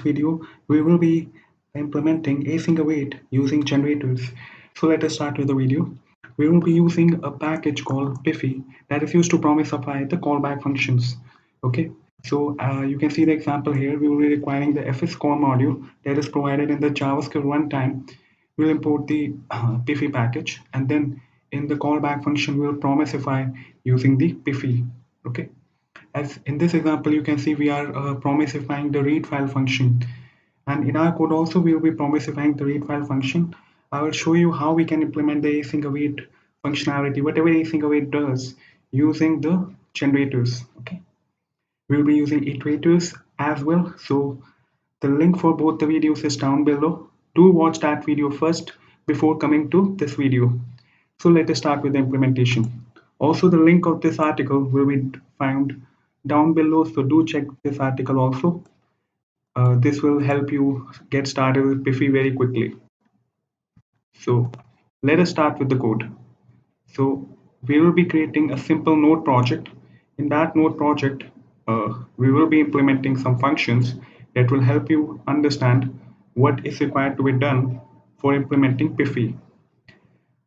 video, we will be implementing async await using generators. So let us start with the video. We will be using a package called Pify that is used to promesify the callback functions. Okay, so you can see the example here. We will be requiring the fs core module that is provided in the JavaScript runtime. We'll import the Pify package, and then in the callback function, we'll promesify using the Pify. Okay. As in this example, you can see we are promesifying the read file function. And in our code also, we will be promesifying the read file function. I will show you how we can implement the async await functionality, whatever async await does, using the generators. Okay. We'll be using iterators as well. So the link for both the videos is down below. Do watch that video first before coming to this video. So let us start with the implementation. Also, the link of this article will be found down below, so do check this article also. This will help you get started with Pify very quickly. So let us start with the code. So we will be creating a simple node project. In that node project, we will be implementing some functions that will help you understand what is required to be done for implementing Pify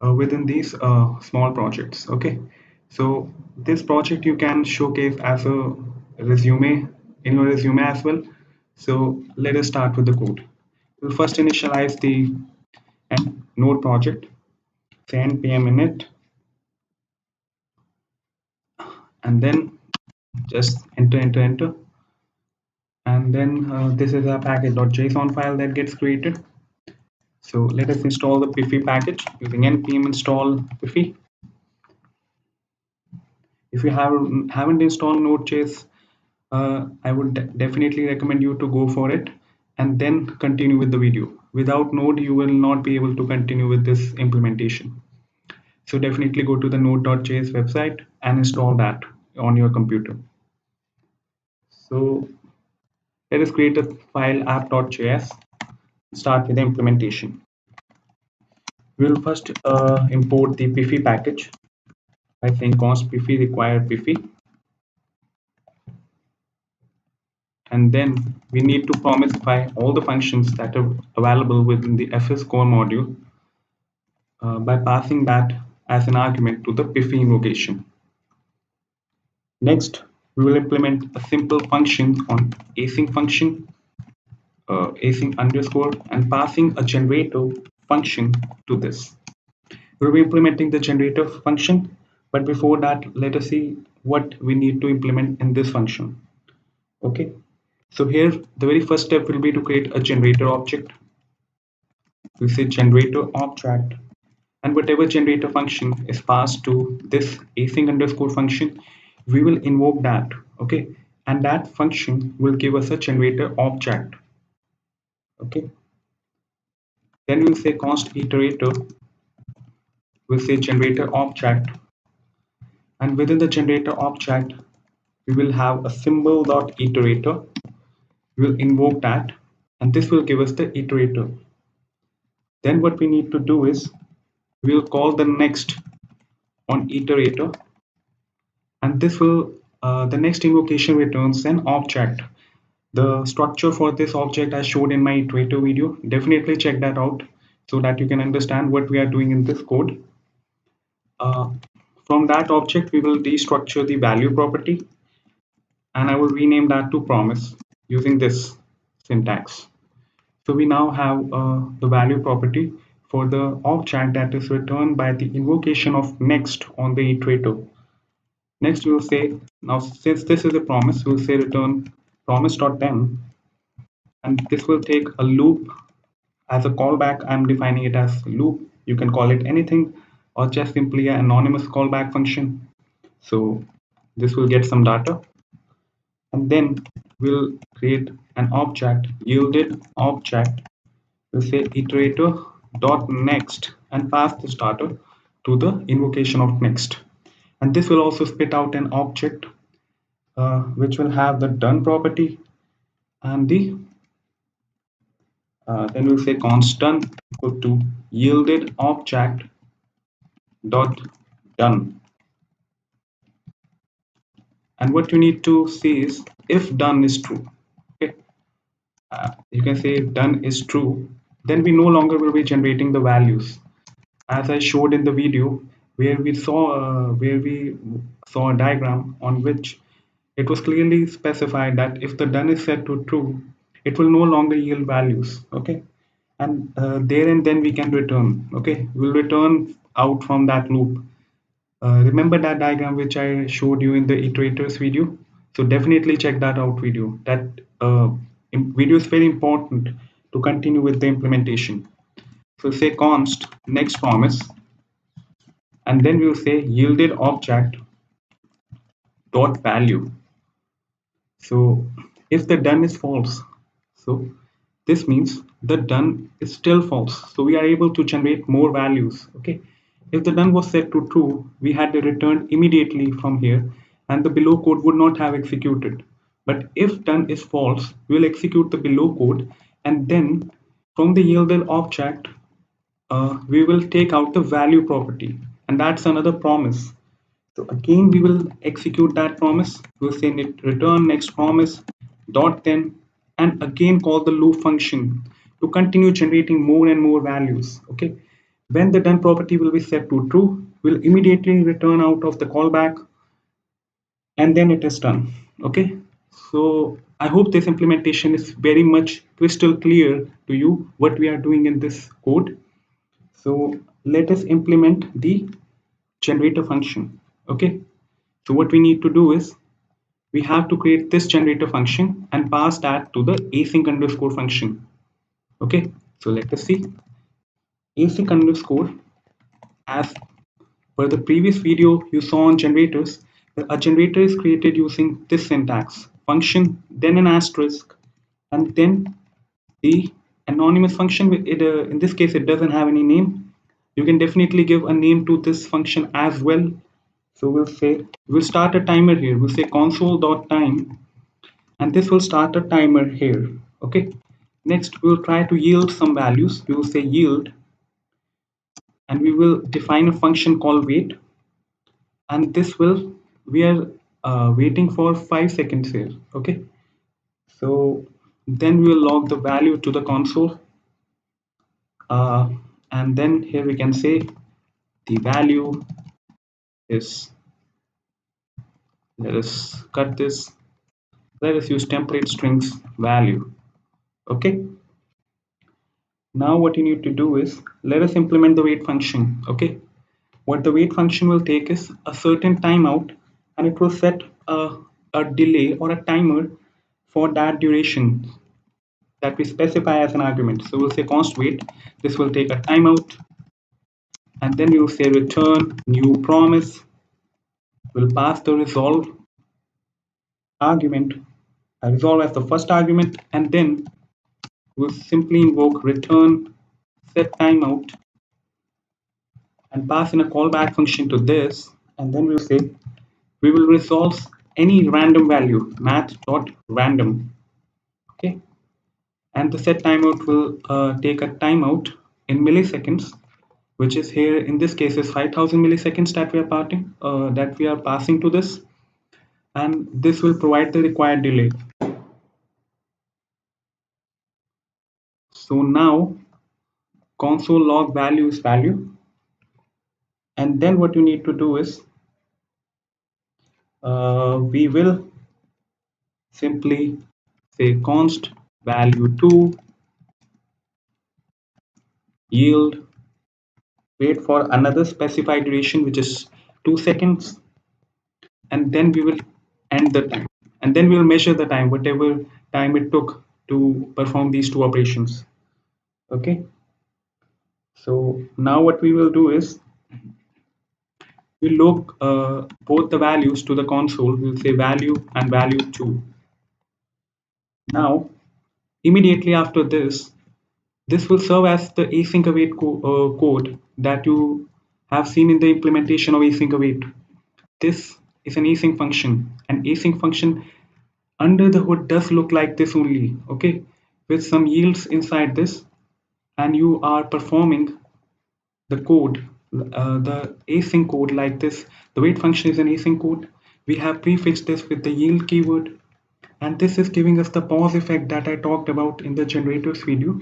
within these small projects. Okay, so this project you can showcase as a resume in your resume as well. So let us start with the code. We'll first initialize the node project, say npm init, and then just enter, and then this is a package.json file that gets created. So let us install the Pify package using npm install Pify. If you haven't installed Node.js, I would definitely recommend you to go for it and then continue with the video. Without Node, you will not be able to continue with this implementation. So definitely go to the node.js website and install that on your computer. So let us create a file app.js, start with the implementation. We'll first import the Pify package by saying const Pify require Pify. And then we need to promesify all the functions that are available within the fs core module by passing that as an argument to the Pify invocation. Next, we will implement a simple function on async function, async underscore, and passing a generator function to this. We'll be implementing the generator function, but before that, let us see what we need to implement in this function. Okay. So here, the very first step will be to create a generator object. We say generator object, and whatever generator function is passed to this async underscore function, we will invoke that. Okay, and that function will give us a generator object. Okay, then we'll say const iterator. We'll say generator object, and within the generator object, we will have a symbol.iterator. We'll invoke that, and this will give us the iterator. Then what we need to do is we'll call the next on iterator, and this will the next invocation returns an object. The structure for this object I showed in my iterator video. Definitely check that out so that you can understand what we are doing in this code. From that object we will destructure the value property, and I will rename that to promise using this syntax. So we now have the value property for the object that is returned by the invocation of next on the iterator. Next we will say, now since this is a promise, we will say return promise.then, and this will take a loop as a callback. I'm defining it as loop. You can call it anything or just simply an anonymous callback function. So this will get some data, and then we'll create an object yielded object. We'll say iterator dot next and pass this data to the invocation of next, and this will also spit out an object which will have the done property, and the then we'll say constant equal to yielded object dot done. And what you need to see is if done is true. Okay, you can say done is true, then we no longer will be generating the values. As I showed in the video, where we saw a diagram on which it was clearly specified that if the done is set to true, it will no longer yield values. Okay, and there and then we can return. Okay, we'll return out from that loop. Remember that diagram which I showed you in the iterators video? So definitely check that out video. That video is very important to continue with the implementation. So say const next promise, and then we'll say yielded object dot value. So if the done is false, so this means the done is still false. So we are able to generate more values. Okay. If the done was set to true, we had to return immediately from here and the below code would not have executed. But if done is false, we will execute the below code and then from the yielded object, we will take out the value property. And that's another promise. So again, we will execute that promise. We'll say return next promise dot then, and again call the loop function to continue generating more and more values. Okay. When the done property will be set to true, we'll immediately return out of the callback and then it is done. Okay. So I hope this implementation is very much crystal clear to you what we are doing in this code. So let us implement the generator function. Okay. So what we need to do is we have to create this generator function and pass that to the async underscore function. Okay. So let us see async underscore as per the previous video you saw on generators. A generator is created using this syntax function, then an asterisk, and then the anonymous function. In this case, it doesn't have any name. You can definitely give a name to this function as well. So we'll start a timer here. We'll say console.time, and this will start a timer here. Okay. Next, we'll try to yield some values. We will say yield, and we will define a function called wait, and this will we are waiting for 5 seconds here. Okay. So then we will log the value to the console, uh, and then here we can say the value is, let us cut this, let us use template strings value. Okay. Now what you need to do is let us implement the wait function. Okay. What the wait function will take is a certain timeout and it will set a delay or a timer for that duration that we specify as an argument. So we'll say const wait. This will take a timeout, and then we will say return new promise. We'll pass the resolve argument, resolve as the first argument, and then we'll simply invoke return set timeout and pass in a callback function to this, and then we'll say we will resolve any random value math.random. Okay, and the set timeout will take a timeout in milliseconds, which is here in this case is 5000 milliseconds that we are passing to this, and this will provide the required delay. So now console log value is value, and then what you need to do is we will simply say const value to yield, wait for another specified duration which is 2 seconds, and then we will end the time, and then we will measure the time whatever time it took to perform these two operations. Okay. So now what we will do is we log both the values to the console. We'll say value and value 2. Now immediately after this will serve as the async await code that you have seen in the implementation of async await. This is an async function. An async function under the hood does look like this only. Okay, with some yields inside this, and you are performing the code, the async code like this. The wait function is an async code. We have prefixed this with the yield keyword, And this is giving us the pause effect that I talked about in the generators video.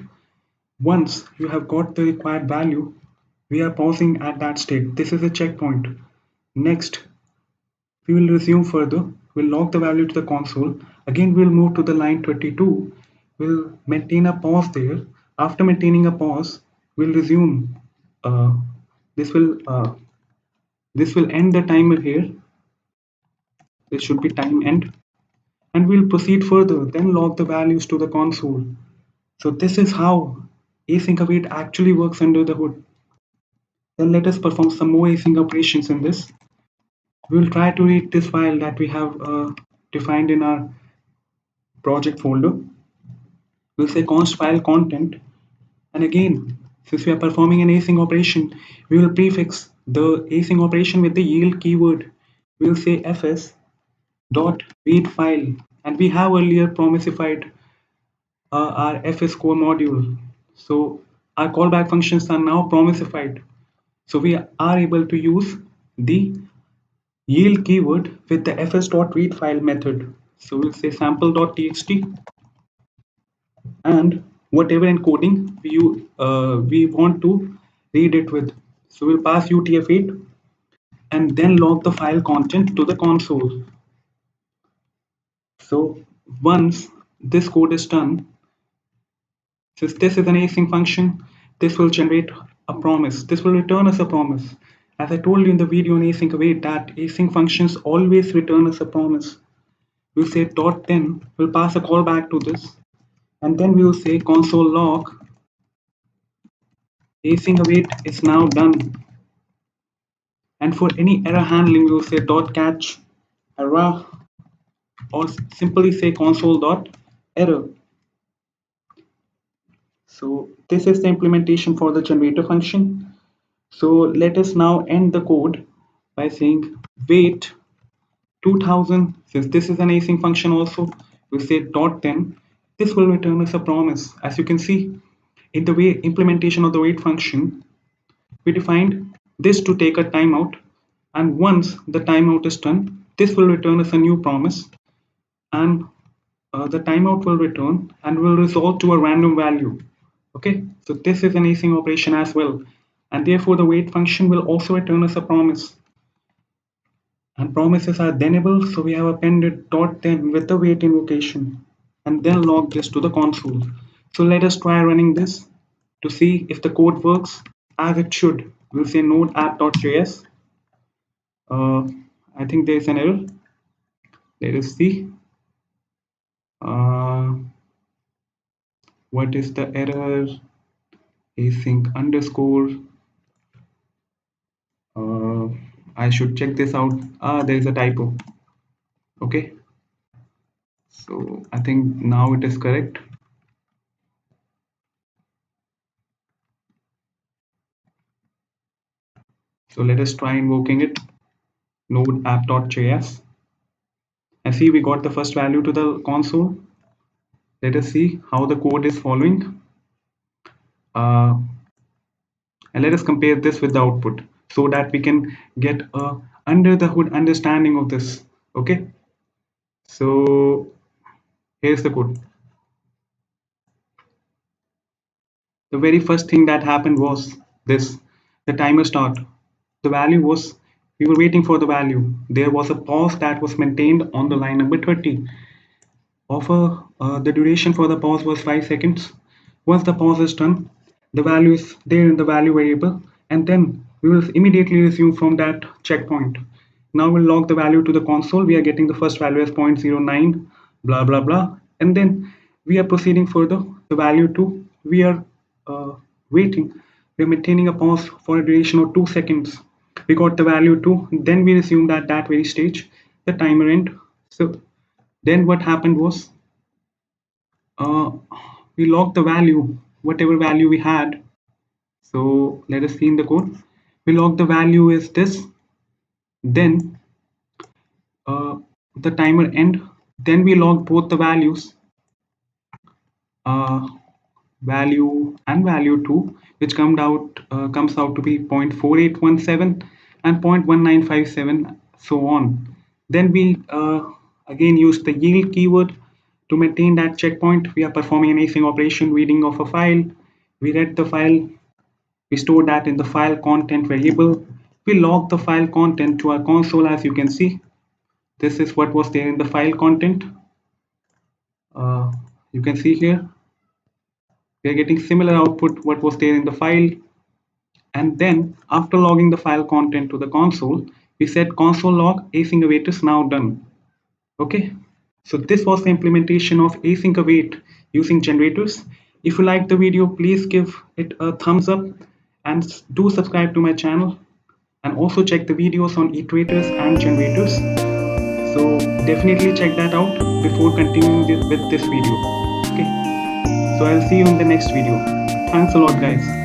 Once you have got the required value, we are pausing at that state. This is a checkpoint. Next, we will resume further. We'll log the value to the console. Again, we'll move to the line 32. We'll maintain a pause there. After maintaining a pause, we'll resume. Uh, this will uh, this will end the timer here. This should be time end, and we'll proceed further. Then log the values to the console. So this is how async await actually works under the hood. Then let us perform some more async operations in this. We'll try to read this file that we have defined in our project folder. We'll say const file content, and again, since we are performing an async operation, we will prefix the async operation with the yield keyword. We'll say fs dot read file, and we have earlier promisified our fs core module. So our callback functions are now promisified. So we are able to use the yield keyword with the fs.read file method. So we'll say sample.txt, and whatever encoding we want to read it with. So we'll pass UTF-8 and then log the file content to the console. So once this code is done, since this is an async function, this will generate a promise. This will return us a promise. As I told you in the video on async await that async functions always return us a promise. We'll say dot then, we'll pass a callback to this, and then we will say console log async await is now done. And for any error handling, we'll say dot catch error, or simply say console dot error. So this is the implementation for the generator function. So let us now end the code by saying wait 2000. Since this is an async function also, we'll say dot then. This will return us a promise. As you can see, in the way implementation of the wait function, we defined this to take a timeout, and once the timeout is done, this will return us a new promise, and the timeout will return and will resolve to a random value. Okay, so this is an async operation as well, and therefore the wait function will also return us a promise. And promises are thenable, so we have appended dot then with the wait invocation, and then log this to the console. So let us try running this to see if the code works as it should. We'll say node app.js. Uh, I think there's an error. Let us see. What is the error? Async underscore. I should check this out. There is a typo. Okay. So I think now it is correct. So let us try invoking it. Node app.js. And see, we got the first value to the console. Let us see how the code is following. And let us compare this with the output so that we can get a under the hood understanding of this. Okay. So here's the code. The very first thing that happened was this: the timer start. The value was, we were waiting for the value. There was a pause that was maintained on the line number 30. The duration for the pause was 5 seconds. Once the pause is done, the value is there in the value variable, and then we will immediately resume from that checkpoint. Now we'll log the value to the console. We are getting the first value as 0.09, blah blah blah, and then we are proceeding further. The value 2, we are waiting. We are maintaining a pause for a duration of 2 seconds. We got the value 2, then we resumed at that very stage the timer end. So then what happened was, uh, we logged the value, whatever value we had. So let us see in the code. We log the value is this, then the timer end, then we log both the values, uh, value and value 2, which comes out to be 0.4817 and 0.1957, so on. Then we again use the yield keyword To maintain that checkpoint, we are performing an async operation, reading of a file. We read the file, we store that in the file content variable. We log the file content to our console. As you can see, this is what was there in the file content. You can see here, we are getting similar output what was there in the file. And then after logging the file content to the console, we said console log async await is now done. Okay, so this was the implementation of async await using generators. If you liked the video, please give it a thumbs up and do subscribe to my channel, and also check the videos on iterators and generators. So definitely check that out before continuing with this video. Okay, so I'll see you in the next video. Thanks a lot, guys.